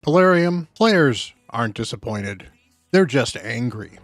Plarium, players aren't disappointed. They're just angry.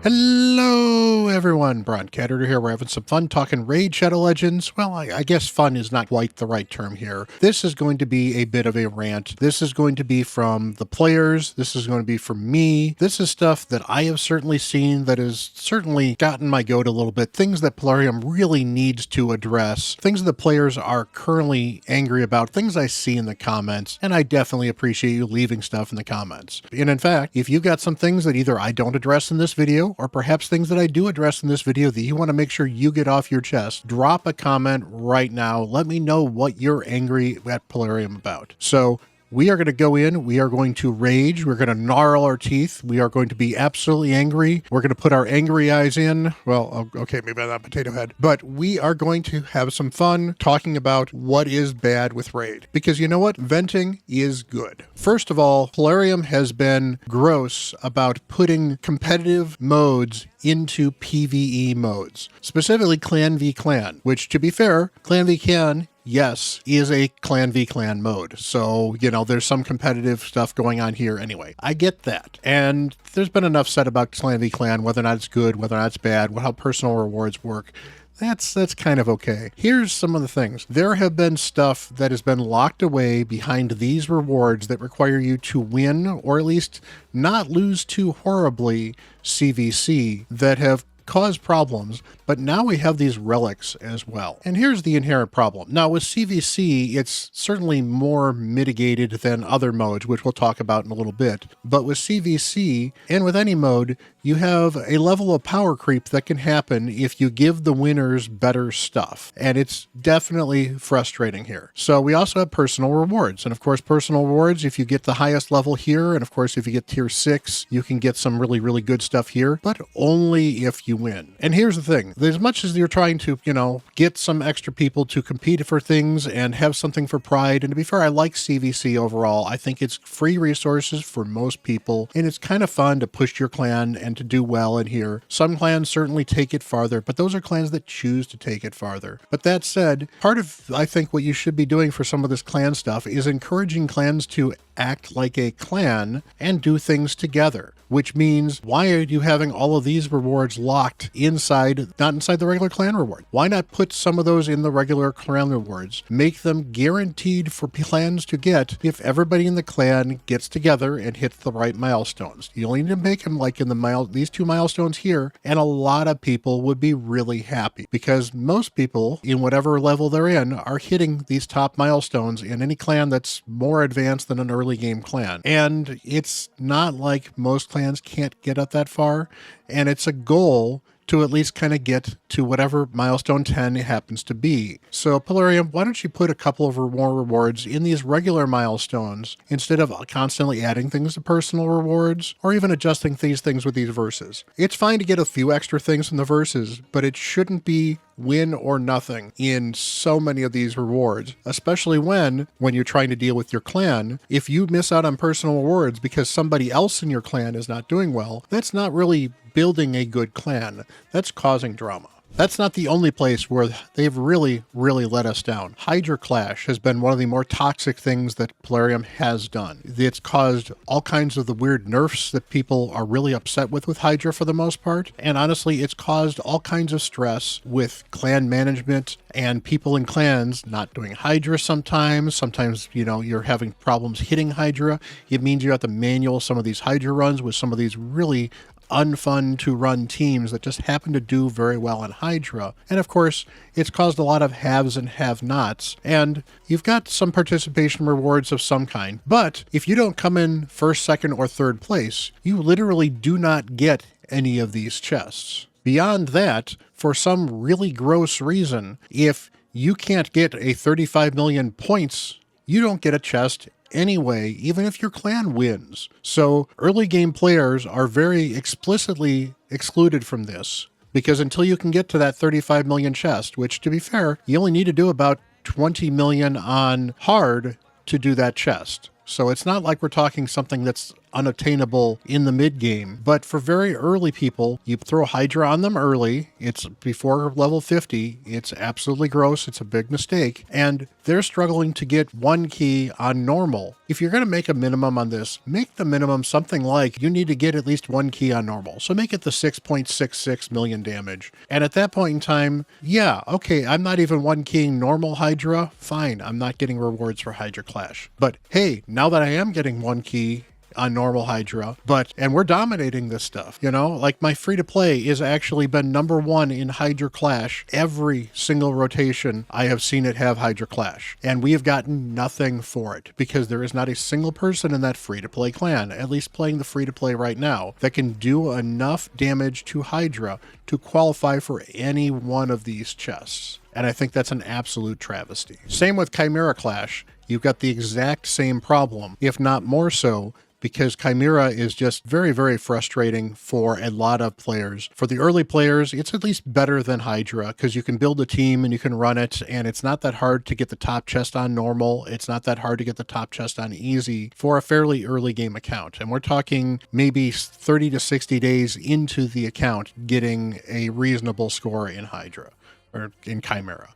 Hello everyone, Bront CatHerder here. We're having some fun talking Raid Shadow Legends. Well, I guess fun is not quite the right term here. This is going to be a bit of a rant. This is going to be from the players. This is going to be from me. This is stuff that I have certainly seen that has certainly gotten my goat a little bit. Things that Plarium really needs to address. Things that the players are currently angry about. Things I see in the comments. And I definitely appreciate you leaving stuff in the comments. And in fact, if you've got some things that either I don't address in this video, or perhaps things that I do address in this video that you want to make sure you get off your chest, drop a comment right now. Let me know what you're angry at Plarium about. So we are going to go in, we are going to rage, we're going to gnarl our teeth, we are going to be absolutely angry, we're going to put our angry eyes in, well, okay, maybe not potato head, but we are going to have some fun talking about what is bad with Raid. Because you know what? Venting is good. First of all, Plarium has been gross about putting competitive modes into PvE modes, specifically Clan v Clan, which, to be fair, Clan v Clan, yes, is a Clan v Clan mode. So, you know, there's some competitive stuff going on here anyway. I get that. And there's been enough said about Clan v Clan, whether or not it's good, whether or not it's bad, how personal rewards work. That's kind of okay. Here's some of the things. There have been stuff that has been locked away behind these rewards that require you to win, or at least not lose too horribly, CVC, that have caused problems, but now we have these relics as well. And here's the inherent problem. Now with CVC, it's certainly more mitigated than other modes, which we'll talk about in a little bit. But with CVC, and with any mode, you have a level of power creep that can happen if you give the winners better stuff. And it's definitely frustrating here. So we also have personal rewards. And of course, personal rewards, if you get the highest level here, and of course, if you get tier 6, you can get some really, really good stuff here, but only if you win. And here's the thing. As much as you're trying to, you know, get some extra people to compete for things and have something for pride, and to be fair, I like CVC overall. I think it's free resources for most people, and it's kind of fun to push your clan and to do well in here. Some clans certainly take it farther, but those are clans that choose to take it farther. But that said, part of, I think, what you should be doing for some of this clan stuff is encouraging clans to act like a clan and do things together. Which means, why are you having all of these rewards locked inside, not inside the regular clan reward? Why not put some of those in the regular clan rewards? Make them guaranteed for clans to get if everybody in the clan gets together and hits the right milestones. You only need to make them like in these 2 milestones here, and a lot of people would be really happy, because most people, in whatever level they're in, are hitting these top milestones in any clan that's more advanced than an early game clan. And it's not like most clans can't get up that far, and it's a goal to at least kind of get to whatever milestone 10 happens to be. So Plarium, why don't you put a couple of more rewards in these regular milestones instead of constantly adding things to personal rewards, or even adjusting these things with these verses? It's fine to get a few extra things from the verses, but it shouldn't be win or nothing in so many of these rewards, especially when you're trying to deal with your clan. If you miss out on personal rewards because somebody else in your clan is not doing well, that's not really building a good clan. That's causing drama. That's not the only place where they've really, really let us down. Hydra Clash has been one of the more toxic things that Plarium has done. It's caused all kinds of the weird nerfs that people are really upset with Hydra for the most part. And honestly, it's caused all kinds of stress with clan management and people in clans not doing Hydra sometimes. Sometimes, you know, you're having problems hitting Hydra. It means you have to manual some of these Hydra runs with some of these really unfun to run teams that just happen to do very well in Hydra. And of course, it's caused a lot of haves and have-nots, and you've got some participation rewards of some kind. But if you don't come in first, second, or third place, you literally do not get any of these chests. Beyond that, for some really gross reason, if you can't get a 35 million points, you don't get a chest anyway, even if your clan wins. So early game players are very explicitly excluded from this, because until you can get to that 35 million chest, which to be fair, you only need to do about 20 million on hard to do that chest. So it's not like we're talking something that's unattainable in the mid game. But for very early people, you throw Hydra on them early. It's before level 50. It's absolutely gross. It's a big mistake. And they're struggling to get 1 key on normal. If you're going to make a minimum on this, make the minimum something like you need to get at least 1 key on normal. So make it the 6.66 million damage. And at that point in time, yeah, okay, I'm not even 1 keying normal Hydra. Fine, I'm not getting rewards for Hydra Clash. But hey, now that I am getting 1 key on normal Hydra, and we're dominating this stuff, like my free-to-play has actually been #1 in Hydra Clash. Every single rotation I have seen it have Hydra Clash, and we have gotten nothing for it because there is not a single person in that free-to-play clan, at least playing the free-to-play right now, that can do enough damage to Hydra to qualify for any one of these chests. And I think that's an absolute travesty. Same with Chimera Clash. You've got the exact same problem, if not more so, because Chimera is just very, very frustrating for a lot of players. For the early players, it's at least better than Hydra because you can build a team and you can run it, and it's not that hard to get the top chest on normal. It's not that hard to get the top chest on easy for a fairly early game account. And we're talking maybe 30 to 60 days into the account getting a reasonable score in Hydra or in Chimera.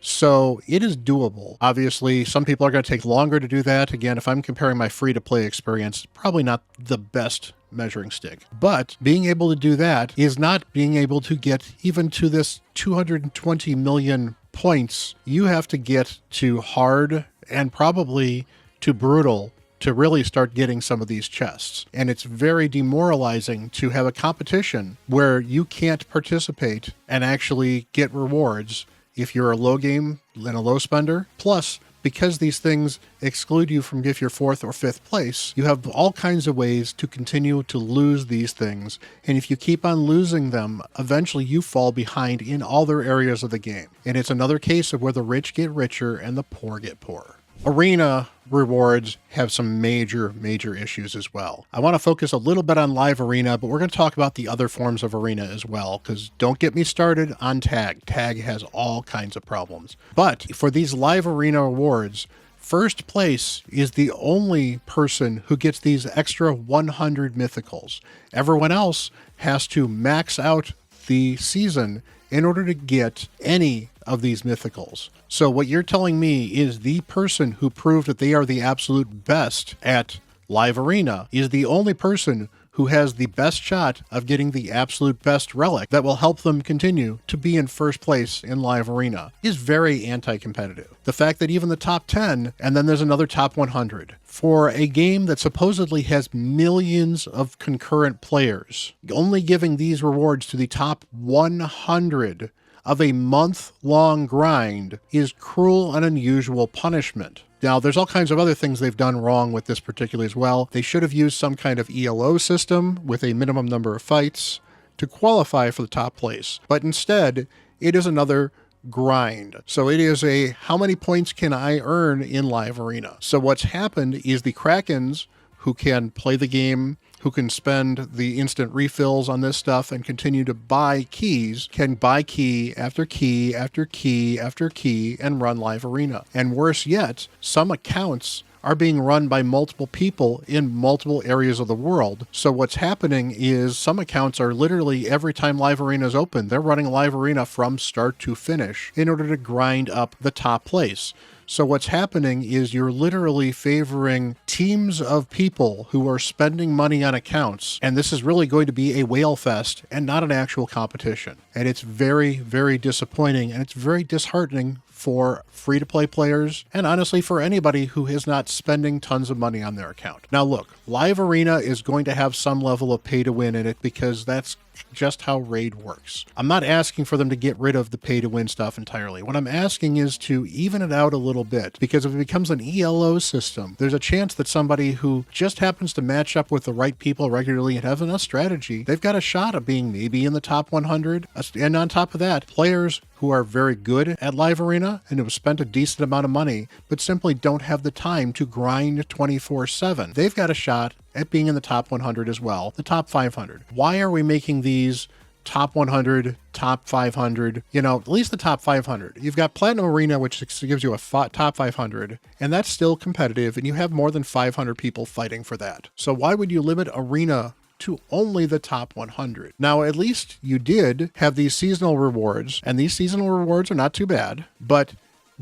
So it is doable. Obviously, some people are going to take longer to do that. Again, if I'm comparing my free-to-play experience, probably not the best measuring stick. But being able to do that is not being able to get even to this 220 million points. You have to get to hard and probably to brutal to really start getting some of these chests. And it's very demoralizing to have a competition where you can't participate and actually get rewards if you're a low game and a low spender. Plus, because these things exclude you from if you're 4th or 5th place, you have all kinds of ways to continue to lose these things. And if you keep on losing them, eventually you fall behind in all their areas of the game. And it's another case of where the rich get richer and the poor get poorer. Arena rewards have some major issues as well. I want to focus a little bit on live arena, but we're going to talk about the other forms of arena as well, because don't get me started on tag. Tag has all kinds of problems. But for these live arena awards, first place is the only person who gets these extra 100 mythicals. Everyone else has to max out the season in order to get any of these mythicals. So what you're telling me is the person who proved that they are the absolute best at live arena is the only person who has the best shot of getting the absolute best relic that will help them continue to be in first place in live arena is very anti-competitive. The fact that even the top 10, and then there's another top 100, for a game that supposedly has millions of concurrent players, only giving these rewards to the top 100 of a month-long grind is cruel and unusual punishment. Now, there's all kinds of other things they've done wrong with this particularly as well. They should have used some kind of ELO system with a minimum number of fights to qualify for the top place. But instead, it is another grind. So it is a how many points can I earn in live arena? So what's happened is the Krakens who can play the game, who can spend the instant refills on this stuff and continue to buy keys, can buy key after key after key after key and run live arena. And worse yet, some accounts are being run by multiple people in multiple areas of the world. So what's happening is some accounts are literally every time live arena is open, they're running live arena from start to finish in order to grind up the top place. So what's happening is you're literally favoring teams of people who are spending money on accounts, and this is really going to be a whale fest and not an actual competition. And it's very, very disappointing, and it's very disheartening for free-to-play players, and honestly for anybody who is not spending tons of money on their account. Now look, live arena is going to have some level of pay-to-win in it because that's just how Raid works. I'm not asking for them to get rid of the pay-to-win stuff entirely. What I'm asking is to even it out a little bit, because if it becomes an ELO system, there's a chance that somebody who just happens to match up with the right people regularly and have enough strategy, they've got a shot of being maybe in the top 100. And on top of that, players who are very good at live arena and have spent a decent amount of money, but simply don't have the time to grind 24/7. They've got a shot at being in the top 100 as well, the top 500. Why are we making these top 100, top 500, at least the top 500. You've got Platinum Arena, which gives you a top 500, and that's still competitive, and you have more than 500 people fighting for that. So why would you limit Arena to only the top 100? Now, at least you did have these seasonal rewards, and these seasonal rewards are not too bad, but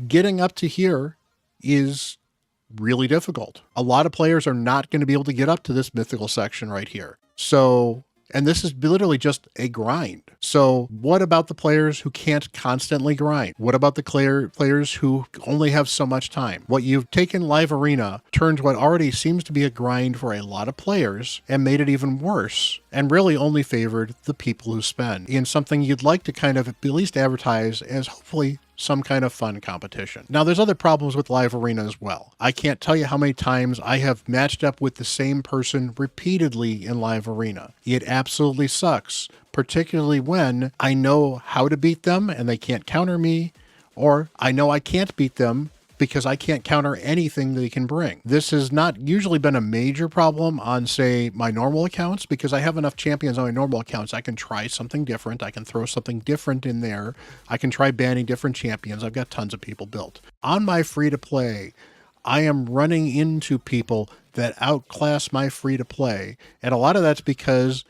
getting up to here is really difficult. A lot of players are not going to be able to get up to this mythical section right here. So, and this is literally just a grind. So what about the players who can't constantly grind? What about the players who only have so much time? What you've taken Live Arena turned what already seems to be a grind for a lot of players and made it even worse, and really only favored the people who spend in something you'd like to kind of at least advertise as hopefully some kind of fun competition. Now, there's other problems with Live Arena as well. I can't tell you how many times I have matched up with the same person repeatedly in Live Arena. It absolutely sucks, particularly when I know how to beat them and they can't counter me, or I know I can't beat them because I can't counter anything they can bring. This has not usually been a major problem on, say, my normal accounts, because I have enough champions on my normal accounts. I can try something different. I can throw something different in there. I can try banning different champions. I've got tons of people built. On my free-to-play, I am running into people that outclass my free-to-play, and a lot of that's because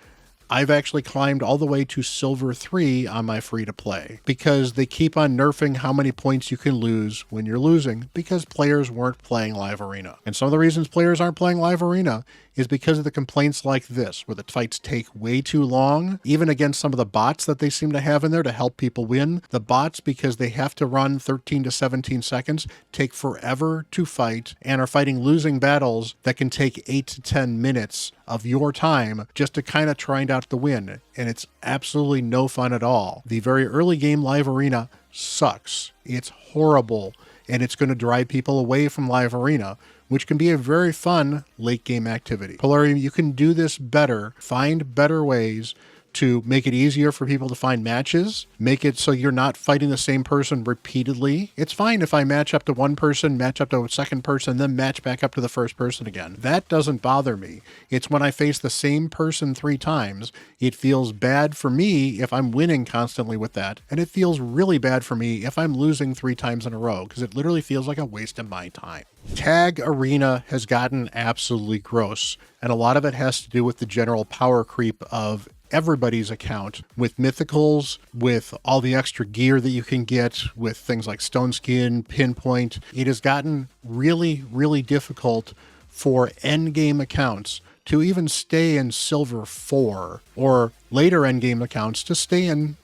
I've actually climbed all the way to Silver 3 on my free-to-play because they keep on nerfing how many points you can lose when you're losing because players weren't playing Live Arena. And some of the reasons players aren't playing Live Arena is because of the complaints like this, where the fights take way too long, even against some of the bots that they seem to have in there to help people win. The bots, because they have to run 13 to 17 seconds, take forever to fight and are fighting losing battles that can take 8 to 10 minutes of your time just to kind of try out the win. And it's absolutely no fun at all. The very early game Live Arena sucks. It's horrible, and it's going to drive people away from Live Arena, which can be a very fun late game activity. Plarium, you can do this better. Find better ways to make it easier for people to find matches, make it so you're not fighting the same person repeatedly. It's fine if I match up to one person, match up to a second person, then match back up to the first person again. That doesn't bother me. It's when I face the same person 3 times, it feels bad for me if I'm winning constantly with that, and it feels really bad for me if I'm losing 3 times in a row, because it literally feels like a waste of my time. Tag Arena has gotten absolutely gross, and a lot of it has to do with the general power creep of everybody's account, with mythicals, with all the extra gear that you can get, with things like Stone Skin, Pinpoint. It has gotten really, really difficult for endgame accounts to even stay in Silver 4, or later endgame accounts to stay in,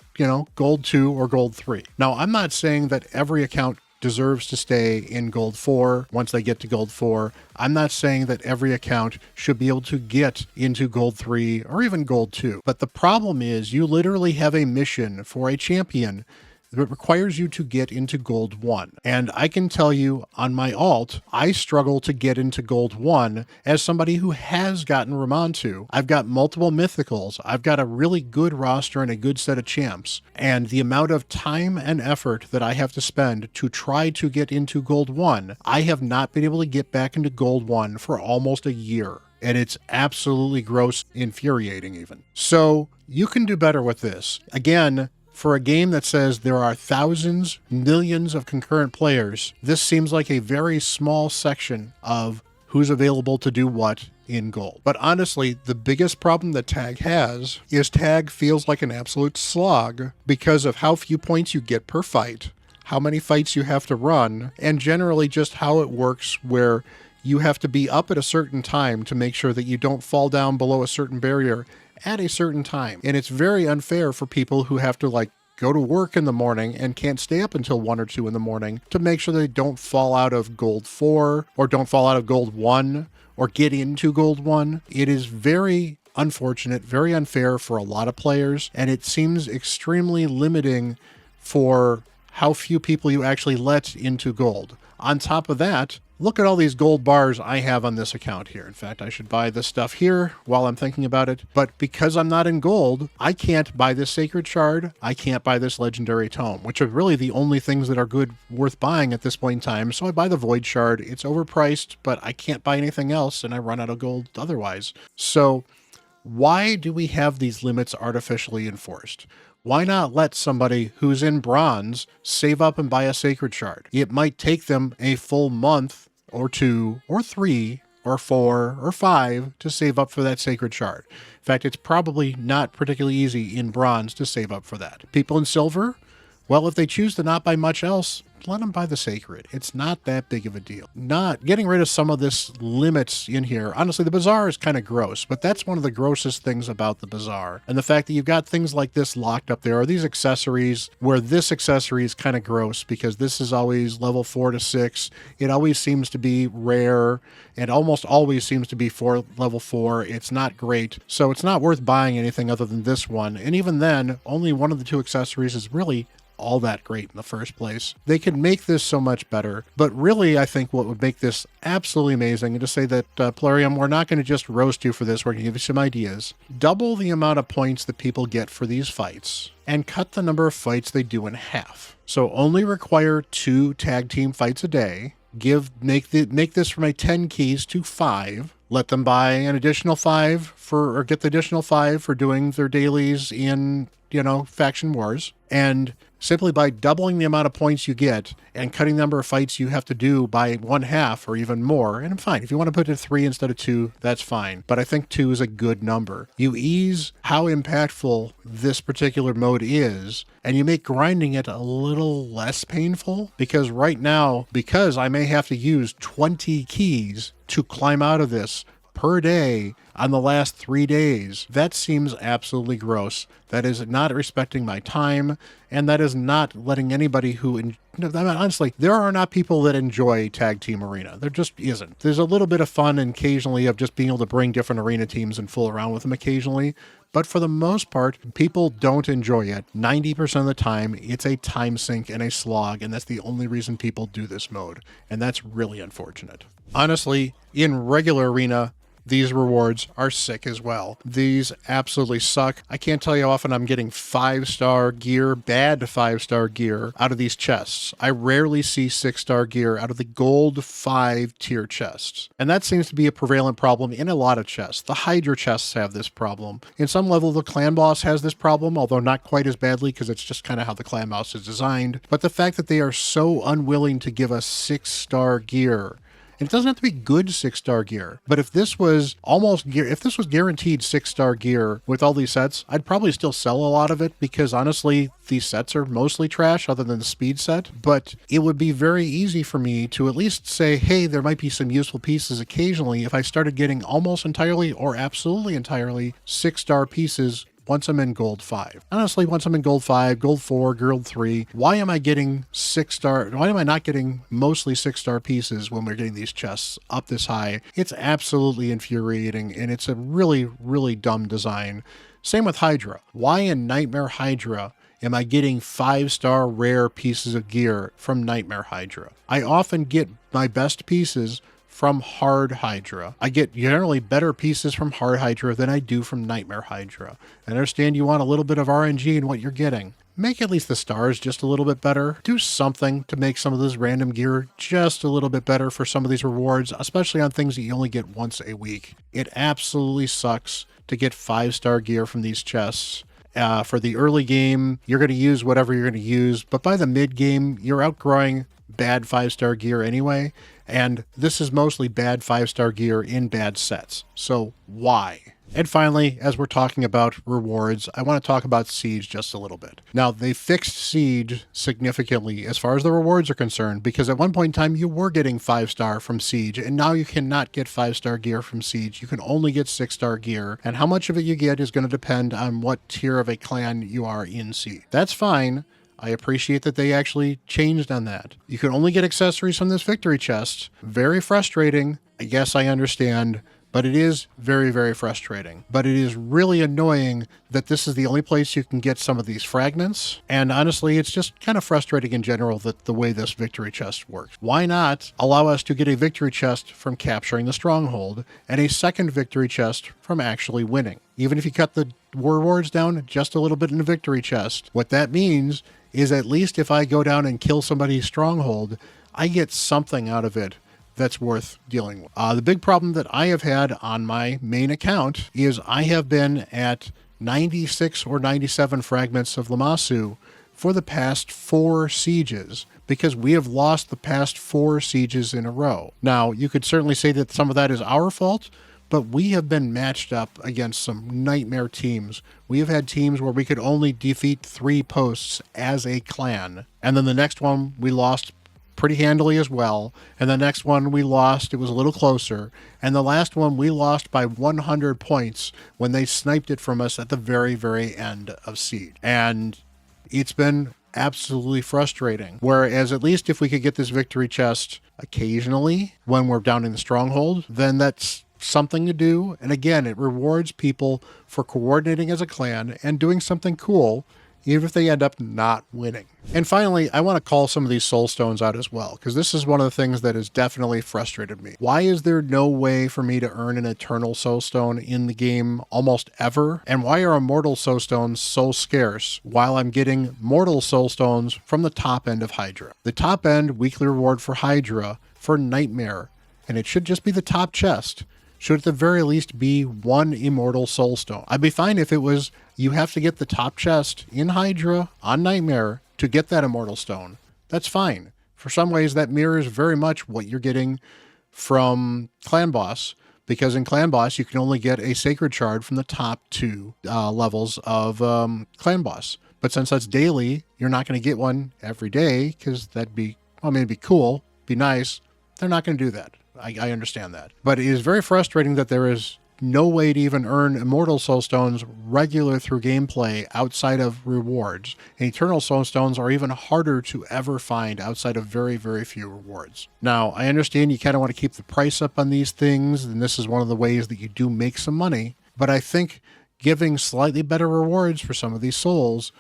Gold 2 or Gold 3. Now, I'm not saying that every account deserves to stay in Gold 4 once they get to Gold 4. I'm not saying that every account should be able to get into Gold 3 or even Gold 2. But the problem is you literally have a mission for a champion that requires you to get into Gold 1. And I can tell you on my alt, I struggle to get into Gold 1 as somebody who has gotten Ramontu. I've got multiple mythicals. I've got a really good roster and a good set of champs. And the amount of time and effort that I have to spend to try to get into Gold 1, I have not been able to get back into Gold 1 for almost a year. And it's absolutely gross, infuriating even. So you can do better with this. Again, for a game that says there are thousands, millions of concurrent players, this seems like a very small section of who's available to do what in Gold. But honestly, the biggest problem that Tag has is Tag feels like an absolute slog because of how few points you get per fight, how many fights you have to run, and generally just how it works where you have to be up at a certain time to make sure that you don't fall down below a certain barrier at a certain time. And it's very unfair for people who have to go to work in the morning and can't stay up until 1 or 2 in the morning to make sure they don't fall out of Gold 4 or don't fall out of Gold 1 or get into Gold 1. It is very unfortunate, very unfair for a lot of players, and it seems extremely limiting for how few people you actually let into Gold. On top of that, look at all these gold bars I have on this account here. In fact, I should buy this stuff here while I'm thinking about it. But because I'm not in gold, I can't buy this sacred shard. I can't buy this legendary tome, which are really the only things that are worth buying at this point in time. So I buy the void shard. It's overpriced, but I can't buy anything else, and I run out of gold otherwise. So Why do we have these limits artificially enforced? Why not let somebody who's in bronze save up and buy a sacred shard? It might take them a full month or 2 or 3 or 4 or 5 to save up for that sacred shard. In fact, it's probably not particularly easy in bronze to save up for that. People in silver, well, if they choose to not buy much else, let them buy the sacred. It's not that big of a deal. Not getting rid of some of this limits in here. Honestly, the bazaar is kind of gross, but that's one of the grossest things about the bazaar. And the fact that you've got things like this locked up there, or these accessories, where this accessory is kind of gross because this is always level 4 to 6. It always seems to be rare and almost always seems to be for level 4. It's not great. So it's not worth buying anything other than this one. And even then, only one of the 2 accessories is really all that great in the first place. They could make this so much better, but really I think what would make this absolutely amazing, and to say that Plarium, we're not going to just roast you for this, we're going to give you some ideas. Double the amount of points that people get for these fights, and cut the number of fights they do in half. So only require 2 tag team fights a day. Make this from a 10 keys to 5. Let them buy an additional 5 or get the additional 5 for doing their dailies in, faction wars. And simply by doubling the amount of points you get and cutting the number of fights you have to do by 1/2 or even more, and fine, if you want to put it 3 instead of 2, that's fine. But I think 2 is a good number. You ease how impactful this particular mode is, and you make grinding it a little less painful, because right now, because I may have to use 20 keys to climb out of this per day on the last 3 days, that seems absolutely gross. That is not respecting my time, and that is not letting anybody who, honestly, there are not people that enjoy Tag Team Arena. There just isn't. There's a little bit of fun occasionally of just being able to bring different arena teams and fool around with them occasionally, but for the most part, people don't enjoy it. 90% of the time, it's a time sink and a slog, and that's the only reason people do this mode, and that's really unfortunate. Honestly, in regular arena, these rewards are sick as well. These absolutely suck. I can't tell you how often I'm getting 5-star gear, bad 5-star gear out of these chests. I rarely see 6-star gear out of the gold 5 tier chests. And that seems to be a prevalent problem in a lot of chests. The Hydra chests have this problem. In some level, the clan boss has this problem, although not quite as badly because it's just kind of how the clan boss is designed. But the fact that they are so unwilling to give us 6-star gear, and it doesn't have to be good 6-star gear, but if this was guaranteed 6-star gear with all these sets, I'd probably still sell a lot of it, because honestly, these sets are mostly trash other than the speed set. But it would be very easy for me to at least say, hey, there might be some useful pieces occasionally if I started getting almost entirely or absolutely entirely 6-star pieces once I'm in gold 5. Honestly, once I'm in gold 5, gold 4, gold 3, why am I not getting mostly 6-star pieces when we're getting these chests up this high? It's absolutely infuriating, and it's a really, really dumb design. Same with Hydra. Why in Nightmare Hydra am I getting 5-star rare pieces of gear from Nightmare Hydra? I often get my best pieces from Hard Hydra. I get generally better pieces from Hard Hydra than I do from Nightmare Hydra. I understand you want a little bit of RNG in what you're getting. Make at least the stars just a little bit better. Do something to make some of this random gear just a little bit better for some of these rewards, especially on things that you only get once a week. It absolutely sucks to get 5-star gear from these chests. For the early game, you're going to use whatever you're going to use, but by the mid game, you're outgrowing bad 5-star gear anyway, and this is mostly bad 5-star gear in bad sets. So why? And finally, as we're talking about rewards, I want to talk about Siege just a little bit. Now, they fixed Siege significantly as far as the rewards are concerned, because at one point in time you were getting 5-star from Siege, and now you cannot get 5-star gear from Siege. You can only get 6-star gear, and how much of it you get is going to depend on what tier of a clan you are in Siege. That's fine. I appreciate that they actually changed on that. You can only get accessories from this victory chest. Very frustrating. I guess I understand, but it is very, very frustrating. But it is really annoying that this is the only place you can get some of these fragments. And honestly, it's just kind of frustrating in general that the way this victory chest works. Why not allow us to get a victory chest from capturing the stronghold and a second victory chest from actually winning? Even if you cut the rewards down just a little bit in the victory chest, what that means is at least if I go down and kill somebody's stronghold, I get something out of it that's worth dealing with. The big problem that I have had on my main account is I have been at 96 or 97 fragments of Lamassu for the past 4 sieges, because we have lost the past 4 sieges in a row. Now, you could certainly say that some of that is our fault, but we have been matched up against some nightmare teams. We have had teams where we could only defeat 3 posts as a clan, and then the next one we lost pretty handily as well, and the next one we lost, it was a little closer, and the last one we lost by 100 points when they sniped it from us at the very, very end of siege. And it's been absolutely frustrating. Whereas at least if we could get this victory chest occasionally when we're down in the stronghold, then that's something to do. And again, it rewards people for coordinating as a clan and doing something cool, even if they end up not winning. And finally, I want to call some of these soul stones out as well, because this is one of the things that has definitely frustrated me. Why is there no way for me to earn an eternal soul stone in the game almost ever? And why are immortal soul stones so scarce while I'm getting mortal soul stones from the top end of Hydra? The top end weekly reward for Hydra for Nightmare, and it should just be the top chest, should at the very least be 1 immortal soul stone. I'd be fine if it was you have to get the top chest in Hydra on Nightmare to get that immortal stone. That's fine. For some ways, that mirrors very much what you're getting from Clan Boss, because in Clan Boss, you can only get a Sacred Shard from the top 2 levels of Clan Boss. But since that's daily, you're not going to get one every day, because that'd be, well, I mean, it'd be cool, be nice. They're not going to do that. I understand that. But it is very frustrating that there is no way to even earn immortal soul stones regular through gameplay outside of rewards. And eternal soul stones are even harder to ever find outside of very, very few rewards. Now, I understand you kind of want to keep the price up on these things, and this is one of the ways that you do make some money. But I think giving slightly better rewards for some of these souls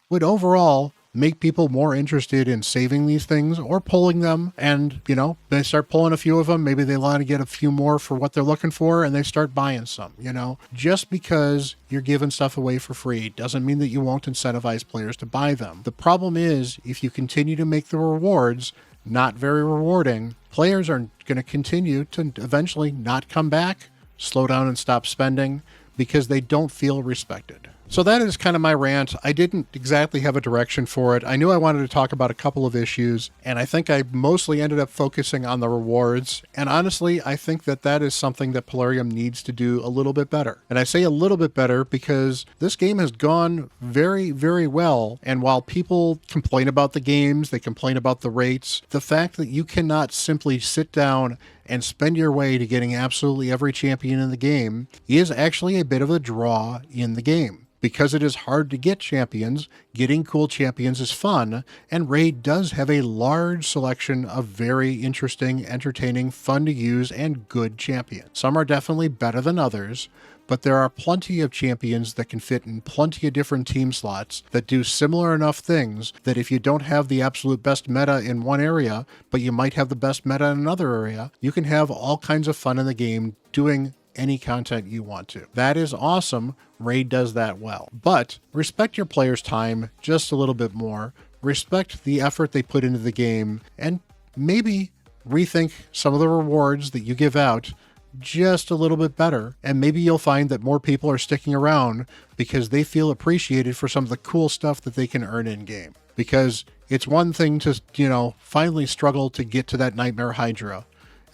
would overall make people more interested in saving these things or pulling them. And, you know, they start pulling a few of them. Maybe they want to get a few more for what they're looking for, and they start buying some, you know. Just because you're giving stuff away for free doesn't mean that you won't incentivize players to buy them. The problem is, if you continue to make the rewards not very rewarding, players are going to continue to eventually not come back, slow down and stop spending, because they don't feel respected. So that is kind of my rant. I didn't exactly have a direction for it. I knew I wanted to talk about a couple of issues, and I think I mostly ended up focusing on the rewards. And honestly, I think that that is something that Plarium needs to do a little bit better. And I say a little bit better because this game has gone very, very well. And while people complain about the games, they complain about the rates, the fact that you cannot simply sit down and spend your way to getting absolutely every champion in the game is actually a bit of a draw in the game. Because it is hard to get champions, getting cool champions is fun, and Raid does have a large selection of very interesting, entertaining, fun to use, and good champions. Some are definitely better than others, but there are plenty of champions that can fit in plenty of different team slots that do similar enough things that if you don't have the absolute best meta in one area, but you might have the best meta in another area, you can have all kinds of fun in the game doing any content you want to. That is awesome. Raid does that well. But respect your players' time just a little bit more. Respect the effort they put into the game, and maybe rethink some of the rewards that you give out just a little bit better. And maybe you'll find that more people are sticking around because they feel appreciated for some of the cool stuff that they can earn in game. Because it's one thing to, you know, finally struggle to get to that Nightmare Hydra.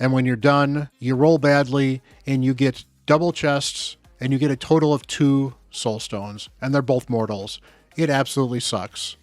And when you're done, you roll badly and you get double chests and you get a total of 2 soul stones, and they're both mortals. It absolutely sucks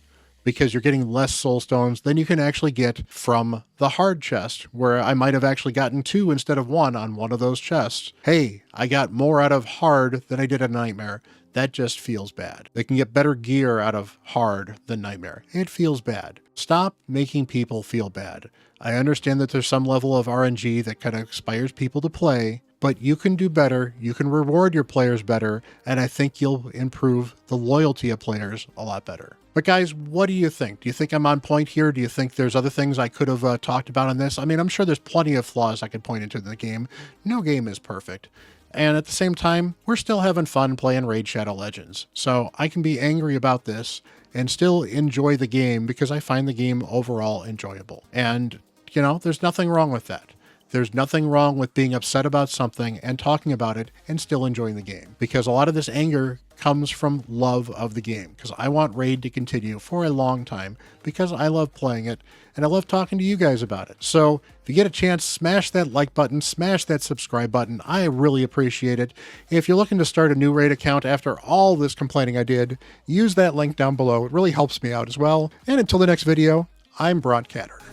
because you're getting less soul stones than you can actually get from the hard chest, where I might have actually gotten 2 instead of 1 on one of those chests. Hey, I got more out of hard than I did at Nightmare. That just feels bad. They can get better gear out of hard than Nightmare. It feels bad. Stop making people feel bad. I understand that there's some level of RNG that kind of inspires people to play, but you can do better. You can reward your players better, and I think you'll improve the loyalty of players a lot better. But guys, what do you think? Do you think I'm on point here? Do you think there's other things I could have talked about on this? I mean, I'm sure there's plenty of flaws I could point into in the game. No game is perfect. And at the same time, we're still having fun playing Raid Shadow Legends. So I can be angry about this and still enjoy the game because I find the game overall enjoyable. And, you know, there's nothing wrong with that. There's nothing wrong with being upset about something and talking about it and still enjoying the game, because a lot of this anger comes from love of the game, because I want Raid to continue for a long time because I love playing it and I love talking to you guys about it. So if you get a chance, smash that like button, smash that subscribe button. I really appreciate it. If you're looking to start a new Raid account after all this complaining I did, use that link down below. It really helps me out as well. And until the next video, I'm Bront CatHerder.